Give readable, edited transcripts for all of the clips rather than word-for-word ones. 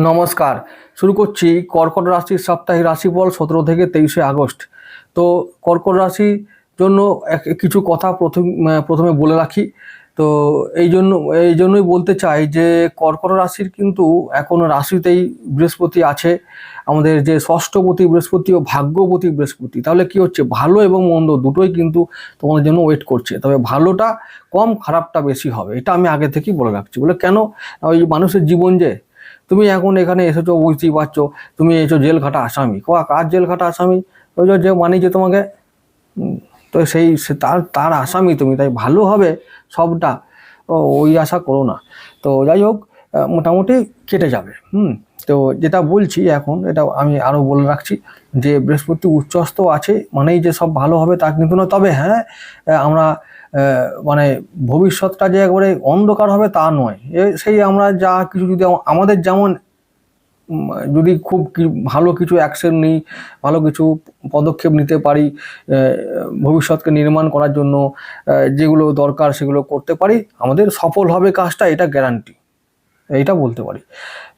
নমস্কার। শুরু করছি কর্কট রাশির সাপ্তাহিক রাশিফল 17 থেকে 23শে আগস্ট। তো কর্কট রাশির জন্য কিছু কথা প্রথমে বলে রাখি। তো এই জন্যই বলতে চাই যে কর্কট রাশির কিন্তু এখন রাশিতেই বৃহস্পতি আছে, আমাদের যে ষষ্ঠপতি বৃহস্পতি ও ভাগ্যপতি বৃহস্পতি। তাহলে কি হচ্ছে, ভালো এবং মন্দ দুটোই কিন্তু তোমাদের জন্য ওয়েট করছে, তবে ভালোটা কম খারাপটা বেশি হবে, এটা আমি আগে থেকেই বলে রাখছি। বলে কেন, ওই মানুষের জীবন যে, তুমি এখন এখানে এসেছো বুঝতেই পারছো, তুমি এসো জেল খাটা আসামি। কার জেল খাটা আসামি? ওই যে মানিয়েছে তোমাকে, তো তার তার আসামি তুমি, তাই ভালো হবে সবটা, ওই আশা করো না। তো যাই হোক, মোটামুটি কেটে যাবে। তো যেটা বলছি এখন, এটা আমি আরও বলে রাখছি যে বৃহস্পতি উচ্চস্থ আছে মানেই যে সব ভালো হবে তা কিন্তু না। তবে হ্যাঁ, আমরা মানে ভবিষ্যৎটা যে একবারে অন্ধকার হবে তা নয়। সেই আমরা যা কিছু যদি আমাদের যেমন যদি খুব ভালো কিছু অ্যাকশন নিই, ভালো কিছু পদক্ষেপ নিতে পারি, ভবিষ্যৎকে নির্মাণ করার জন্য যেগুলো দরকার সেগুলো করতে পারি, আমাদের সফল হবে কাজটা, এটা গ্যারান্টি, এইটা বলতে পারি।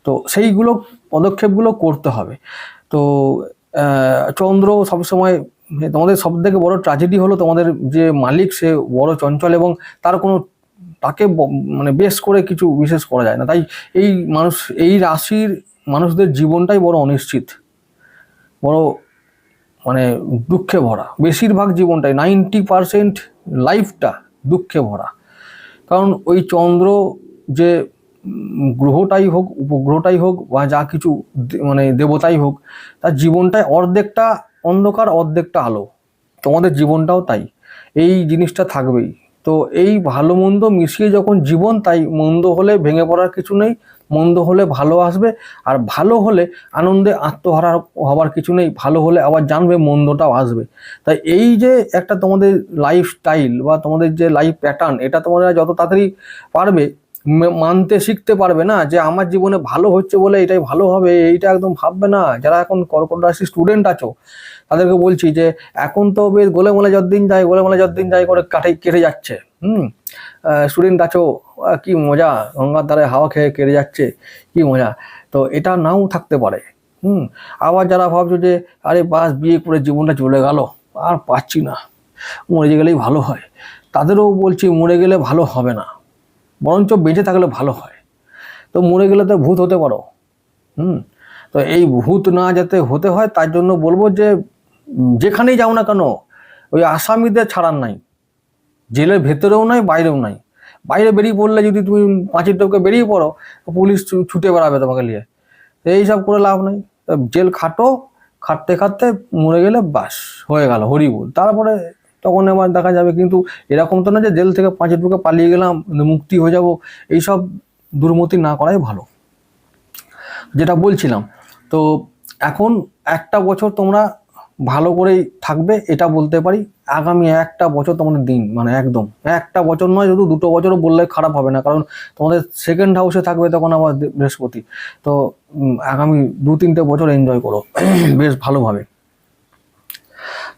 তো সেইগুলো পদক্ষেপগুলো করতে হবে। তো চন্দ্র সবসময়, তোমাদের সব থেকে বড় ট্র্যাজেডি হলো তোমাদের যে মালিক সে বড় চঞ্চল, এবং তার কোনো তাকে মানে বেশ করে কিছু বিশেষ করা যায় না। তাই এই রাশির মানুষদের জীবনটাই বড় অনিশ্চিত, বড় মানে দুঃখে ভরা। বেশিরভাগ জীবনটাই 90% লাইফটা দুঃখে ভরা। কারণ ওই চন্দ্র যে গ্রহটাই হোক, উপগ্রহটাই হোক, বা যা কিছু মানে দেবতাই হোক, তার জীবনটাই অর্ধেকটা অন্ধকার অর্ধেকটা আলো। তোমাদের জীবনটাও তাই, এই জিনিসটা থাকবেই। তো এই ভালো মন্দ মিশিয়ে যখন জীবন, তাই মন্দ হলে ভেঙে পড়ার কিছু নেই, মন্দ হলে ভালো আসবে। আর ভালো হলে আনন্দে আত্মহারা হবার কিছু নেই, ভালো হলে আবার জানবে মন্দটাও আসবে। তাই এই যে একটা তোমাদের লাইফস্টাইল বা তোমাদের যে লাইফ প্যাটার্ন, এটা তোমরা যত তাড়াতাড়ি পারবে মানতে শিখতে পারবে না যে আমার জীবনে ভালো হচ্ছে বলে এটাই ভালো হবে, এইটা একদম ভাববে না। যারা এখন কর্কট রাশির স্টুডেন্ট আছো তাদেরকে বলছি যে এখন তো বেশ গোলেমালে যতদিন যায় করে কেটে যাচ্ছে। স্টুডেন্ট আছো, কি মজা, গঙ্গার ধারে হাওয়া খেয়ে কেটে যাচ্ছে, কি মজা। তো এটা নাও থাকতে পারে। আবার যারা ভাবছো যে আরে বাস বিয়ে করে জীবনটা চলে গেল, আর পাচ্ছি না, মরে গেলেই ভালো হয়, তাদেরও বলছি মরে গেলে ভালো হবে না, বরঞ্চ বেঁচে থাকলে ভালো হয়। তো মরে গেলে তো ভূত হতে পারো। তো এই ভূত না যাতে হতে হয় তার জন্য বলবো যে যেখানেই যাও না কেন, ওই আসামিদের ছাড়ার নাই, জেলের ভেতরেও নাই বাইরেও নাই। বাইরে বেরিয়ে পড়লে যদি তুমি পাঁচির টপকে বেরিয়ে পড়ো, পুলিশ ছুটে বেড়াবে তোমাকে নিয়ে, এইসব করে লাভ নেই। জেল খাটতে খাটতে মরে গেলে বাস হয়ে গেল, হরিবোল। তারপরে তখন এবার দেখা যাবে। কিন্তু এরকম তো না যে জেল থেকে পাঁচির টপকে পালিয়ে গেলাম মুক্তি হয়ে যাব, এইসব দুর্মতি না করাই ভালো, যেটা বলছিলাম। তো এখন একটা বছর তোমরা ভালো করেই থাকবে, এটা বলতে পারি। আগামী একটা বছর তোমাদের দিন, মানে একদম একটা বছর নয়, শুধু 2 বছরও বললে খারাপ হবে না, কারণ তোমাদের সেকেন্ড হাউসে থাকবে তখন আবার বৃহস্পতি। তো আগামী 2-3 বছর এনজয় করো বেশ ভালোভাবে।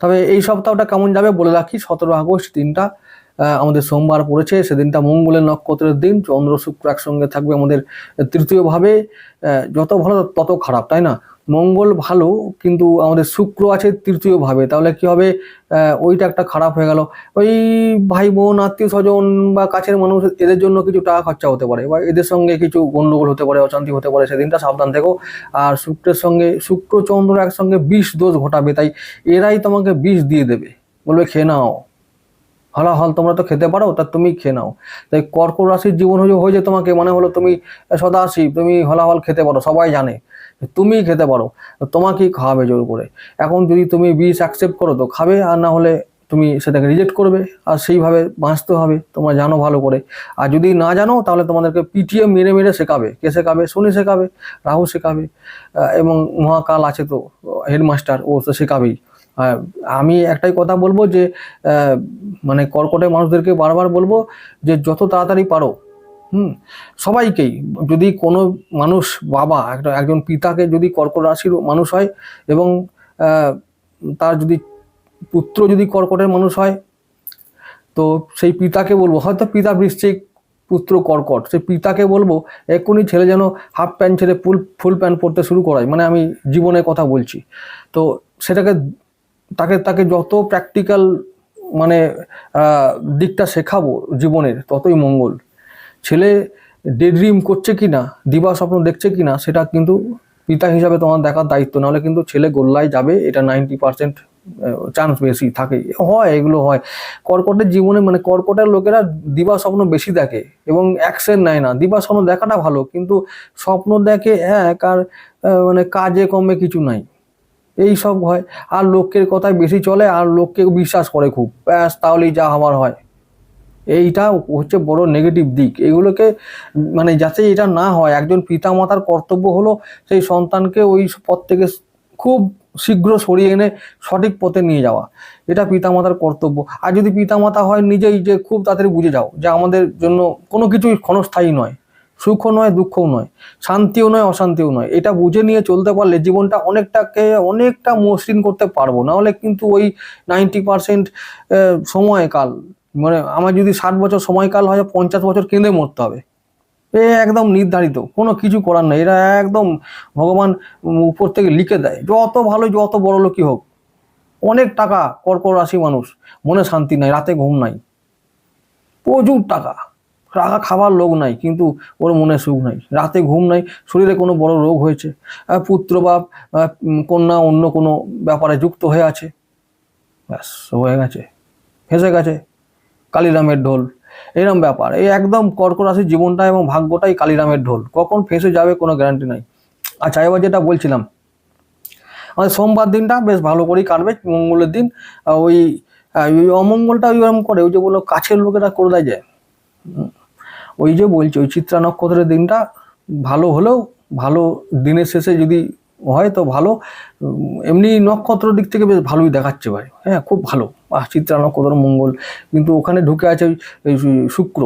তবে এই সপ্তাহটা কেমন যাবে বলে রাখি। 17 আগস্ট দিনটা আমাদের সোমবার পড়েছে, সেদিনটা মঙ্গলের নক্ষত্রের দিন। চন্দ্র শুক্র একসঙ্গে থাকবে আমাদের তৃতীয় ভাবে। যত ভালো তত খারাপ, তাই না? মঙ্গল ভালো, কিন্তু আমাদের শুক্র আছে তৃতীয় ভাবে, তাহলে কি হবে, ওইটা একটা খারাপ হয়ে গেল। ওই ভাই বোন আত্মীয় স্বজন বা কাছের মানুষ, এদের জন্য কিছু টাকা খরচা হতে পারে, বা এদের সঙ্গে কিছু গন্ডগোল হতে পারে, অশান্তি হতে পারে, সেদিনটা সাবধান থেকো। আর শুক্রের সঙ্গে শুক্র চন্দ্র একসঙ্গে বিষ দোষ ঘটাবে, তাই এরাই তোমাকে বিষ দিয়ে দেবে, বলবে খেয়ে নাও, হলাহল তোমরা তো খেতে পারো, তা তুমি খেয়ে নাও। তাই কর্কট রাশির জীবন হয়েছে তোমাকে, মানে হলো তুমি সদাশিব, তুমি হলাহল খেতে পারো, সবাই জানে তুমি খেতে পারো, তোমাকেই খাওয়াবে জোর করে। এখন যদি তুমি বিষ অ্যাকসেপ্ট করো তো খাবে, আর না হলে তুমি সেটাকে রিজেক্ট করবে, আর সেইভাবে বাঁচতে হবে, তোমরা জানো ভালো করে। আর যদি না জানো তাহলে তোমাদেরকে পিটিয়ে মেরে মেরে শেখাবে। কে শেখাবে? শনি শেখাবে, রাহু শেখাবে, এবং মহাকাল আছে তো হেডমাস্টার, ও তো শেখাবেই। আমি একটাই কথা বলবো যে মানে কর্কটের মানুষদেরকে বারবার বলবো যে যত তাড়াতাড়ি পারো, সবাইকেই, যদি কোনো মানুষ বাবা একজন পিতাকে যদি কর্কট রাশির মানুষ হয়, এবং তার যদি পুত্র যদি কর্কটের মানুষ হয়, তো সেই পিতাকে বলবো, হয়তো পিতা বৃশ্চিক, পুত্র কর্কট, সে পিতাকে বলবো এক্ষুনি ছেলে যেন হাফ প্যান্ট ছেড়ে ফুল প্যান্ট পরতে শুরু করায়, মানে আমি জীবনের কথা বলছি। তো সেটাকে তাকে যত প্র্যাকটিক্যাল মানে দিকটা শেখাবো জীবনের, ততই মঙ্গল। ছেলে ডে ড্রিম করছে কিনা, দিবা স্বপ্ন দেখছে কিনা, সেটা কিন্তু পিতা হিসাবে তোমার দেখার দায়িত্ব, নাহলে কিন্তু ছেলে গোল্লায় যাবে, এটা 90% চান্স বেশি থাকে। হয়, এগুলো হয়। কর্কটের জীবনে মানে কর্কটের লোকেরা দিবা স্বপ্ন বেশি দেখে এবং অ্যাকশন নেয় না। দিবা স্বপ্ন দেখাটা ভালো, কিন্তু স্বপ্ন দেখে এক আর মানে কাজে কমে কিছু নাই, এই সব হয়। আর লোকের কথায় বেশি চলে, আর লোককে বিশ্বাস করে খুব, ব্যাস তাহলেই যা হওয়ার হয়। এইটা হচ্ছে বড় নেগেটিভ দিক। এগুলোকে মানে যাতে এটা না হয়, একজন পিতামাতার কর্তব্য হলো সেই সন্তানকে ওই পথ থেকে খুব শীঘ্র সরিয়ে এনে সঠিক পথে নিয়ে যাওয়া, এটা পিতামাতার কর্তব্য। আর যদি পিতামাতা হয় নিজেই যে খুব তাড়াতাড়ি বুঝে যাও যে আমাদের জন্য কোনো কিছুই ক্ষণস্থায়ী নয়, সুখও নয় দুঃখও নয়, শান্তিও নয় অশান্তিও নয়, এটা বুঝে নিয়ে চলতে পারলে জীবনটা অনেকটা মসৃণ করতে পারবো। নাহলে কিন্তু ওই 90% সময়কাল, মানে আমার যদি 60 বছর সময়কাল হয়, 50 বছর কেঁদে মরতে হবে, এ একদম নির্ধারিত, কোনো কিছু করার নেই। এরা একদম ভগবান উপর থেকে লিখে দেয়, যত ভালো যত বড় লোকই হোক। অনেক টাকা, কর্কট রাশি মানুষ, মনে শান্তি নাই, রাতে ঘুম নাই, প্রচুর টাকা, টাকা খাবার লোক নাই, কিন্তু ওর মনে সুখ নাই, রাতে ঘুম নাই, শরীরে কোনো বড় রোগ হয়েছে, পুত্র বা কন্যা অন্য কোনো ব্যাপারে যুক্ত হয়ে আছে, ব্যাস হয়ে গেছে, ফেঁসে গেছে, কালিরামের ঢোল, এরম ব্যাপার। এই একদম কর্কট রাশির জীবনটা এবং ভাগ্যটাই কালিরামের ঢোল, কখন ফেঁসে যাবে কোনো গ্যারান্টি নাই। আচ্ছা, এবার যেটা বলছিলাম, আমাদের সোমবার দিনটা বেশ ভালো করেই কাটবে, মঙ্গলের দিন ওই অমঙ্গলটা ওইরকম করে, ওই যে বললো কাছের লোকেরা করে দেয় যে, ওই যে বলছি ওই চিত্রা নক্ষত্রের দিনটা ভালো হলেও, ভালো দিনের শেষে যদি হয় তো ভালো। এমনি নক্ষত্র দিক থেকে বেশ ভালোই দেখাচ্ছে ভাই, হ্যাঁ খুব ভালো। চিত্রা নক্ষত্র মঙ্গল, কিন্তু ওখানে ঢুকে আছে ওই শুক্র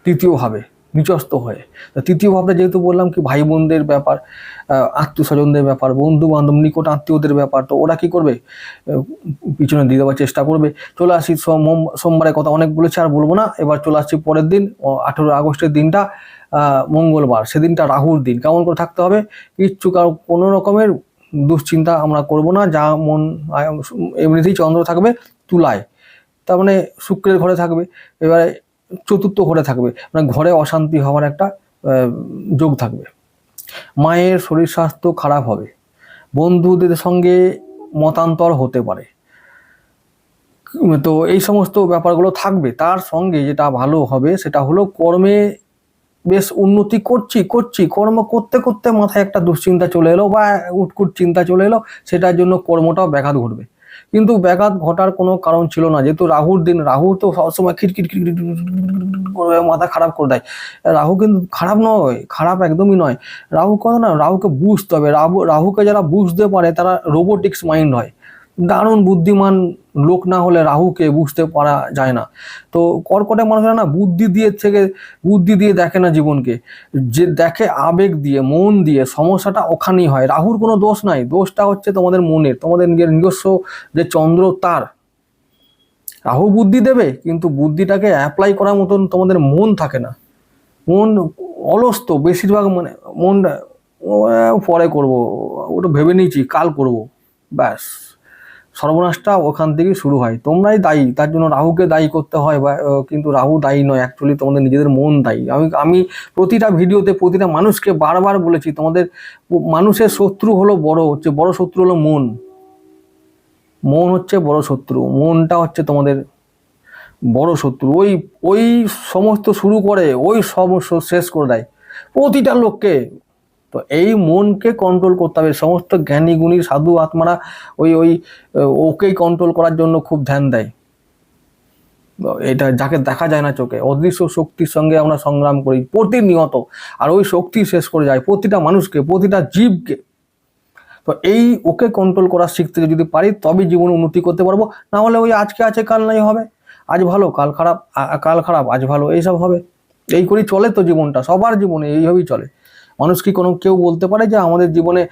তৃতীয় ভাবে নিচস্থ হয়ে। তৃতীয় ভাবটা যেহেতু বললাম কি ভাই বোনদের ব্যাপার, আত্মীয় স্বজনদের ব্যাপার, বন্ধু বান্ধব নিকট আত্মীয়দের ব্যাপার, তো ওরা কি করবে, পিছনে দিয়ে দেওয়ার চেষ্টা করবে। চলে আসি সোমবারের কথা অনেক বলেছি, আর বলবো না। এবার চলে আসছি পরের দিন, 18 আগস্টের দিনটা মঙ্গলবার, সেদিনটা রাহুর দিন। কেমন করে থাকতে হবে, কিচ্ছু কোনো রকমের দুশ্চিন্তা আমরা করব না, যা মন এমনিতেই চন্দ্র থাকবে তুলায়, তার মানে শুক্রের ঘরে থাকবে, এবারে চতুর্থ ঘরে থাকবে, মানে ঘরে অশান্তি হওয়ার একটা যোগ থাকবে। মায়ের শরীর স্বাস্থ্য খারাপ হবে, বন্ধুদের সঙ্গে মতান্তর হতে পারে, তো এই সমস্ত ব্যাপারগুলো থাকবে। তার সঙ্গে যেটা ভালো হবে সেটা হলো কর্মে বেশ উন্নতি করছি, কর্ম করতে করতে মাথায় একটা দুশ্চিন্তা চলে এলো বা উটকুট চিন্তা চলে এলো, সেটার জন্য কর্মটাও ব্যাঘাত ঘটবে। কিন্তু ব্যাঘাত ঘটার কোনো কারণ ছিল না, যেহেতু রাহুর দিন, রাহু তো সবসময় খিটখিট করে মাথা খারাপ করে দেয়। রাহু কিন্তু খারাপ নয়, খারাপ একদমই নয়। রাহু কথা না, রাহুকে বুঝতে হবে। রাহুকে যারা বুঝতে পারে তারা রোবোটিক্স মাইন্ড হয়, দারুণ বুদ্ধিমান লোক না হলে রাহুকে বুঝতে পারা যায় না। তো কর্কটের মানুষরা না বুদ্ধি দিয়ে দেখে না জীবনকে, যে দেখে আবেগ দিয়ে, মন দিয়ে। সমস্যাটা ওখানেই হয়, রাহুর কোনো দোষ নাই, দোষটা হচ্ছে তোমাদের মনের, তোমাদের নিজস্ব যে চন্দ্র তার। রাহু বুদ্ধি দেবে, কিন্তু বুদ্ধিটাকে অ্যাপ্লাই করার মতন তোমাদের মন থাকে না, মন অলস তো বেশিরভাগ, মানে মনটা পরে করব, ওটা ভেবে নিয়েছি কাল করব, ব্যাস সর্বনাশটা ওখান থেকেই শুরু হয়। তোমরাই দায়ী তার জন্য, রাহুকে দায়ী করতে হয়, বা কিন্তু রাহু দায়ী নয়, অ্যাকচুয়ালি তোমাদের নিজেদের মন দায়ী। আমি প্রতিটা ভিডিওতে প্রতিটা মানুষকে বারবার বলেছি, তোমাদের মানুষের শত্রু হলো বড় শত্রু হলো মন হচ্ছে বড় শত্রু, মনটা হচ্ছে তোমাদের বড় শত্রু। ওই সমস্ত শুরু করে, ওই সমস্ত শেষ করে দেয় প্রতিটা লোককে। তো এই মনকে কন্ট্রোল করতে হবে। সমস্ত জ্ঞানী গুণী সাধু আত্মারা ওকেই কন্ট্রোল করার জন্য খুব ধ্যান দেয়। এটা যাকে দেখা যায় না চোখে, অদৃশ্য শক্তির সঙ্গে আমরা সংগ্রাম করি প্রতিনিয়ত, আর ওই শক্তি শেষ করে যায় প্রতিটা মানুষকে, প্রতিটা জীবকে। তো ওকে কন্ট্রোল করা শিখতে যদি পারি তবেই জীবন উন্নতি করতে পারবো। না হলে ওই আজকে আছে কাল নাই হবে, আজ ভালো কাল খারাপ, কাল খারাপ আজ ভালো, এইসব হবে। এই করেই চলে তো জীবনটা, সবার জীবনে এইভাবেই চলে। মানুষ কি কেউ বলতে পারে যে আমাদের জীবনে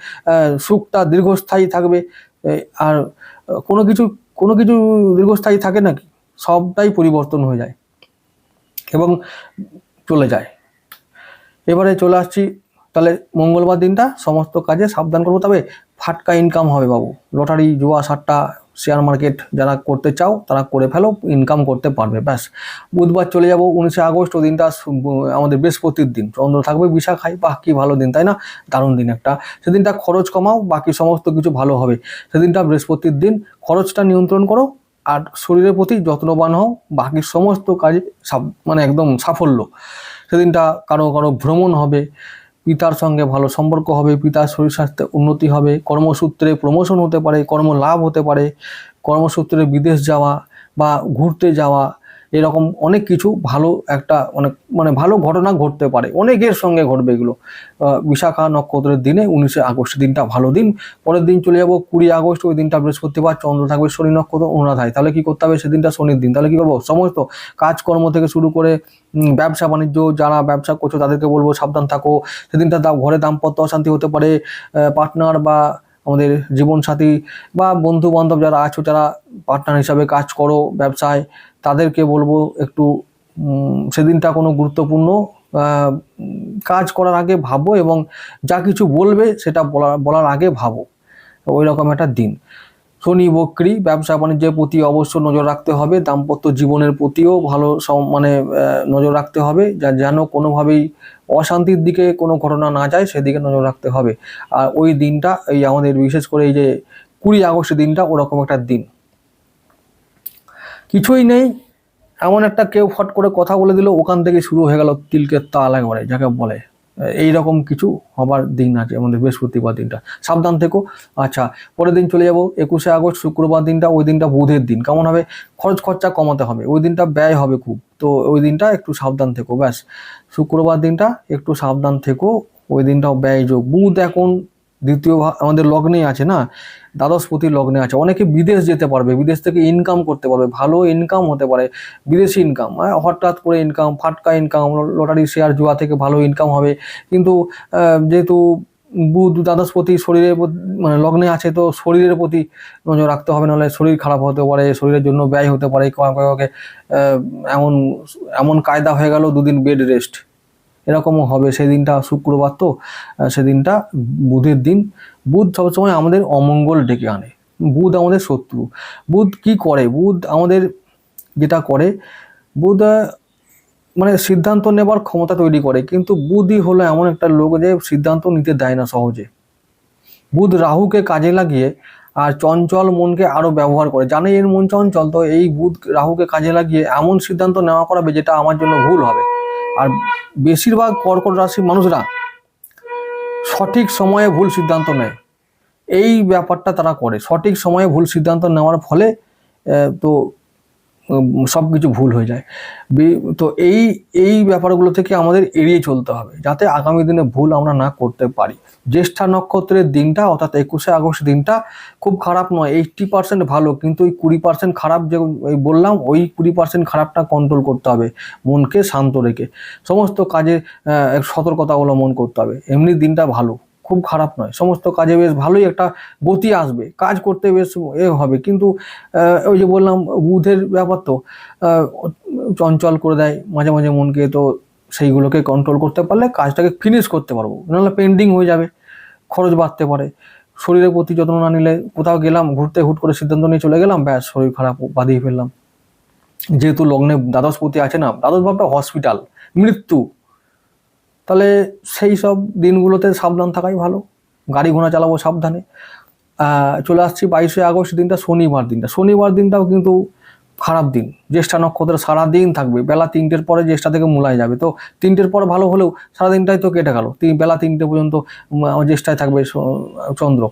সুখটা দীর্ঘস্থায়ী থাকবে? আর কোনো কিছু দীর্ঘস্থায়ী থাকে নাকি? সবটাই পরিবর্তন হয়ে যায়। এবং চলে যায়। এবারে চলে আসছি, তাহলে মঙ্গলবার দিনটা সমস্ত কাজে সাবধান করবো, তবে ফাটকা ইনকাম হবে বাবু। লটারি, জুয়া, সাট্টা, শেয়ার মার্কেট যারা করতে চাও তারা করে ফেলো, ইনকাম করতে পারবে। ব্যাস। বুধবার চলে যাব 19 আগস্ট, ওই দিনটা আমাদের বৃহস্পতির দিন, চন্দ্র থাকবে বিশাখায়। বাহ, কি ভালো দিন, তাই না? দারুণ দিন একটা। সেদিনটা খরচ কমাও, বাকি সমস্ত কিছু ভালো হবে। সেদিনটা বৃহস্পতির দিন, খরচটা নিয়ন্ত্রণ করো আর শরীরের প্রতি যত্নবান হও, বাকি সমস্ত কাজে মানে একদম সাফল্য। সেদিনটা কারো কারো ভ্রমণ হবে, পিতার সঙ্গে ভালো সম্পর্ক হবে, পিতার শরীর স্বাস্থ্যে উন্নতি হবে, কর্মসূত্রে প্রমোশন হতে পারে, কর্ম লাভ হতে পারে, কর্মসূত্রে বিদেশ যাওয়া বা ঘুরতে যাওয়া, এরকম অনেক কিছু ভালো একটা মানে ভালো ঘটনা ঘটতে পারে, অনেকের সঙ্গে ঘটবে এগুলো। বিশাখা নক্ষত্রের দিনে 19 আগস্ট দিনটা ভালো দিন। পরের দিন চলে যাব 20 আগস্ট, ওই দিনটা বৃহস্পতিবার, চন্দ্র থাকবে শনি নক্ষত্র অনুরাধায়। তাহলে কি করতে হবে? সেদিনটা শনির দিন। তাহলে কি করবো? সমস্ত কাজকর্ম থেকে শুরু করে ব্যবসা বাণিজ্য, যারা ব্যবসা করছো তাদেরকে বলবো সাবধান থাকো। সেদিনটা ঘরে দাম্পত্য অশান্তি হতে পারে, পার্টনার বা আমাদের জীবনসাথী বা বন্ধু বান্ধব যারা আছো, যারা পার্টনার হিসাবে কাজ করো ব্যবসায়, তাদেরকে বলবো একটু সেদিনটা কোনো গুরুত্বপূর্ণ কাজ করার আগে ভাবো, এবং যা কিছু বলবে সেটা বলার আগে ভাবো। ওই রকম একটা দিন। শনি বক্রী, ব্যবসা বাণিজ্যের প্রতি অবশ্য নজর রাখতে হবে, দাম্পত্য জীবনের প্রতিও ভালো মানে নজর রাখতে হবে, যেন কোনোভাবেই অশান্তির দিকে কোনো ঘটনা না যায়, সেদিকে নজর রাখতে হবে। আর ওই দিনটা এই আমাদের বিশেষ করে এই যে 20 আগস্টের দিনটা ওরকম একটা দিন। কিছুই নেই, এমন একটা কেউ ফট করে কথা বলে দিল, ওখান থেকে শুরু হয়ে গেল তিলকের তাল একবারে, যাকে বলে এইরকম কিছু হবার দিন আছে আমাদের বৃহস্পতিবার দিনটা, সাবধান থেকো। আচ্ছা, পরের দিন চলে যাব 21 আগস্ট শুক্রবার দিনটা, ওই দিনটা বুধের দিন। কেমন হবে? খরচা কমাতে হবে, ওই দিনটা ব্যয় হবে খুব, তো ওই দিনটা একটু সাবধান থেকো। ব্যাস, শুক্রবার দিনটা একটু সাবধান থেকো, ওই দিনটাও ব্যয়যোগ। বুধ এখন দ্বিতীয় আমাদের লগ্নে আছে না, দ্বাদশপতি লগ্নে আছে। অনেকে বিদেশ যেতে পারবে, বিদেশ থেকে ইনকাম করতে পারবে, ভালো ইনকাম হতে পারে, বিদেশি ইনকাম, হঠাৎ করে ইনকাম, ফাটকা ইনকাম, লটারি, শেয়ার, জুয়া থেকে ভালো ইনকাম হবে। কিন্তু যেহেতু বুধ দ্বাদশপতি শরীরের মানে লগ্নে আছে, তো শরীরের প্রতি নজর রাখতে হবে, নাহলে শরীর খারাপ হতে পারে, শরীরের জন্য ব্যয় হতে পারে। এমন এমন কায়দা হয়ে গেল 2 দিন বেড রেস্ট, এরকমও হবে। সেদিনটা শুক্রবার, তো সেদিনটা বুধের দিন। বুধ সবসময় আমাদের অমঙ্গল ডেকে আনে, বুধ আমাদের শত্রু। বুধ কি করে? বুধ আমাদের যেটা করে, বুধ মানে সিদ্ধান্ত নেবার ক্ষমতা তৈরি করে, কিন্তু বুধই হলো এমন একটা লোক যে সিদ্ধান্ত নিতে দেয় না সহজে। বুধ রাহুকে কাজে লাগিয়ে আর চঞ্চল মনকে আরো ব্যবহার করে, জানে এর মন চঞ্চল, তো এই বুধ রাহুকে কাজে লাগিয়ে এমন সিদ্ধান্ত নেওয়া করাবে যেটা আমার জন্য ভুল হবে। আর বেশিরভাগ কর্কট রাশির মানুষরা সঠিক সময়ে ভুল সিদ্ধান্ত নেয়, এই ব্যাপারটা তারা করে। সঠিক সময়ে ভুল সিদ্ধান্ত নেওয়ার ফলে তো সব কিছু ভুল হয়ে যায়। তো এই ব্যাপারগুলো থেকে আমাদের এড়িয়ে চলতে হবে, যাতে আগামী দিনে ভুল আমরা না করতে পারি। জ্যেষ্ঠা নক্ষত্রের দিনটা অর্থাৎ 21 আগস্ট দিনটা খুব খারাপ নয়, 80% ভালো, কিন্তু ওই 20% খারাপ যে বললাম, ওই 20% খারাপটা কন্ট্রোল করতে হবে, মনকে শান্ত রেখে সমস্ত কাজে সতর্কতা অবলম্বন করতে হবে। এমনি দিনটা ভালো, খুব খারাপ নয়, সমস্ত কাজে বেশ ভালোই একটা গতি আসবে, কাজ করতে বেশ হবে। কিন্তু ওই যে বললাম বুধের ব্যাপার, তো চঞ্চল করে দেয় মাঝে মাঝে মনকে, তো সেইগুলোকে কন্ট্রোল করতে পারলে কাজটাকে ফিনিশ করতে পারবো, নাহলে পেন্ডিং হয়ে যাবে, খরচ বাড়তে পারে। শরীরের প্রতি যত্ন না নিলে, কোথাও গেলাম ঘুরতে, হুট করে সিদ্ধান্ত নিয়ে চলে গেলাম, ব্যাস শরীর খারাপ বাঁধিয়ে ফেললাম। যেহেতু লগ্নে দ্বাদশপতি আছে না, দ্বাদশ ভাবটা হসপিটাল, মৃত্যু, তাহলে সেই সব দিনগুলোতে সাবধান থাকাই ভালো। গাড়ি ঘোড়া চালাবো সাবধানে। চলে আসছি 22 আগস্ট দিনটা, শনিবার দিনটা। শনিবার দিনটাও কিন্তু খারাপ দিন। জ্যেষ্ঠা নক্ষত্র সারাদিন থাকবে, বেলা 3টের পরে জ্যেষ্ঠা থেকে মূলায় যাবে, তো 3টের পর ভালো হলেও সারাদিনটাই তো কেটে গেল, বেলা 3টে পর্যন্ত জ্যেষ্ঠায় থাকবে চন্দ্র।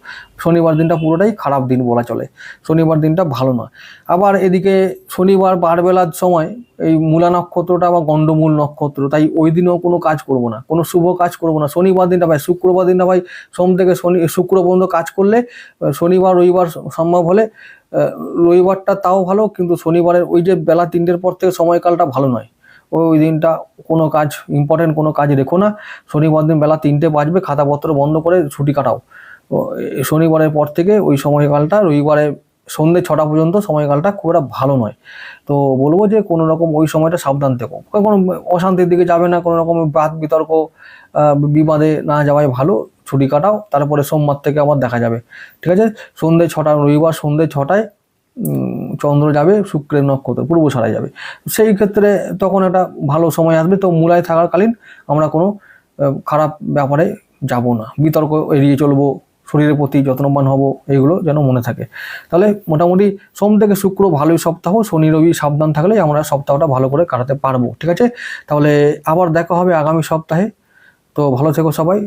শনিবার দিনটা পুরোটাই খারাপ দিন বলা চলে, শনিবার দিনটা ভালো নয়। আবার এদিকে শনিবার বারবেলার সময় এই মূলা নক্ষত্রটা বা গণ্ডমূল নক্ষত্র, তাই ওই দিনেও কোনো কাজ করব না, কোনো শুভ কাজ করব না। শনিবার দিনটা ভাই, শুক্রবার দিনটা ভাই, সোম থেকে শুক্র পর্যন্ত কাজ করলে, শনিবার রবিবার সম্ভব হলে, রবিবারটা তাও ভালো, কিন্তু শনিবারের ওই যে বেলা 3টের পর থেকে সময়কালটা ভালো নয়। ওই দিনটা কোনো কাজ, ইম্পর্টেন্ট কোনো কাজ রেখো না। শনিবার দিন বেলা 3টে বাজবে, খাতাপত্র বন্ধ করে ছুটি কাটাও। শনিবারের পর থেকে ওই সময়কালটা, রবিবারে সন্ধ্যে 6টা পর্যন্ত সময়কালটা খুব একটা ভালো নয়। তো বলবো যে কোনো রকম ওই সময়টা সাবধান থেকো, কোনো অশান্তির দিকে যাবে না, কোনো রকম বাদ বিতর্ক বিবাদে না যাওয়াই ভালো। ছুটি কাটাও, তারপরে সোমবার থেকে আবার দেখা যাবে, ঠিক আছে? সন্ধ্যে 6টা, রবিবার সন্ধ্যে 6টায় চন্দ্র যাবে শুক্রের নক্ষত্র পূর্বশালায় যাবে। সেই ক্ষেত্রে তখন একটা ভালো সময় আসবে। তো মূলায় থাকাকালীন আমরা কোনো খারাপ ব্যাপারে যাব না, বিতর্ক এড়িয়ে চলবো, শরীরের প্রতি যত্নবান হব, এগুলো যেন মনে থাকে। তাহলে মোটামুটি সোম থেকে শুক্র ভালোই সপ্তাহ, শনি রবি সাবধান থাকলেই আমরা সপ্তাহটা ভালো করে কাটাতে পারবো, ঠিক আছে? তাহলে আবার দেখা হবে আগামী সপ্তাহে। তো ভালো থেকো সবাই।